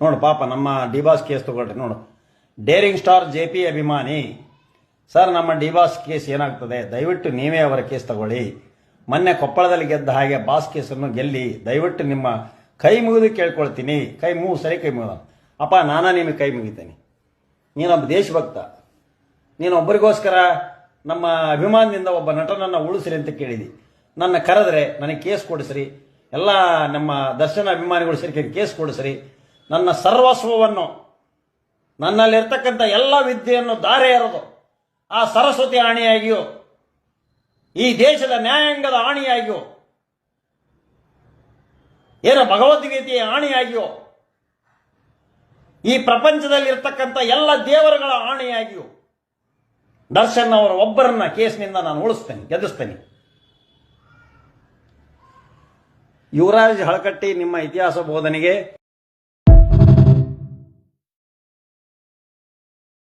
ನೋಡು ಪಾಪ ನಮ್ಮ ಡಿಬಾಸ್ ಕೇಸ್ ತಗೊಳ್ರಿ. ನೋಡು, ಡೇರಿಂಗ್ ಸ್ಟಾರ್ JP ಅಭಿಮಾನಿ ಸರ್, ನಮ್ಮ ಡಿಬಾಸ್ ಕೇಸ್ ಏನಾಗ್ತದೆ, ದಯವಿಟ್ಟು ನೀವೇ ಅವರ ಕೇಸ್ ತಗೊಳ್ಳಿ. ಮೊನ್ನೆ ಕೊಪ್ಪಳದಲ್ಲಿ ಗೆದ್ದ ಹಾಗೆ ಬಾಸ್ ಕೇಸನ್ನು ಗೆಲ್ಲಿ, ದಯವಿಟ್ಟು ನಿಮ್ಮ ಕೈ ಮುಗಿದು ಕೇಳ್ಕೊಳ್ತೀನಿ. ಕೈ ಮುಗಿದ ಅಪ್ಪ, ನಾನಾ ನಿಮಗೆ ಕೈ ಮುಗಿತೇನೆ. ನೀನೊಬ್ಬ ದೇಶಭಕ್ತ, ನೀನೊಬ್ಬರಿಗೋಸ್ಕರ ನಮ್ಮ ಅಭಿಮಾನದಿಂದ ಒಬ್ಬ ನಟನನ್ನು ಉಳಿಸ್ರಿ ಅಂತ ಕೇಳಿದಿ. ನನ್ನ ಕರೆದ್ರೆ ನನಗೆ ಕೇಸ್ ಕೊಡಿಸ್ರಿ, ಎಲ್ಲ ನಮ್ಮ ದರ್ಶನ ಅಭಿಮಾನಿಗಳು ಸೇರಿ ಕೇಸ್ ಕೊಡಿಸ್ರಿ. ನನ್ನ ಸರ್ವಸ್ವವನ್ನು, ನನ್ನಲ್ಲಿರ್ತಕ್ಕಂಥ ಎಲ್ಲ ವಿದ್ಯೆಯನ್ನು ದಾರೆ ಎರೆದು ಆ ಸರಸ್ವತಿ ಆಣಿಯಾಗಿಯೋ, ಈ ದೇಶದ ನ್ಯಾಯಾಂಗದ ಆಣಿಯಾಗಿಯೋ, ಏನೋ ಭಗವದ್ಗೀತೆಯ ಆಣಿಯಾಗಿಯೋ, ಈ ಪ್ರಪಂಚದಲ್ಲಿರ್ತಕ್ಕಂಥ ಎಲ್ಲ ದೇವರುಗಳ ಆಣೆಯಾಗಿಯೂ ದರ್ಶನ್ ಅವರ ಒಬ್ಬರನ್ನ ಕೇಸ್ನಿಂದ ನಾನು ಉಳಿಸ್ತೇನೆ, ಗೆಲ್ಲಿಸ್ತೇನೆ. ಯುವರಾಜ್ ಹಳಕಟ್ಟಿ, ನಿಮ್ಮ ಇತಿಹಾಸ ಬೋಧನೆಗೆ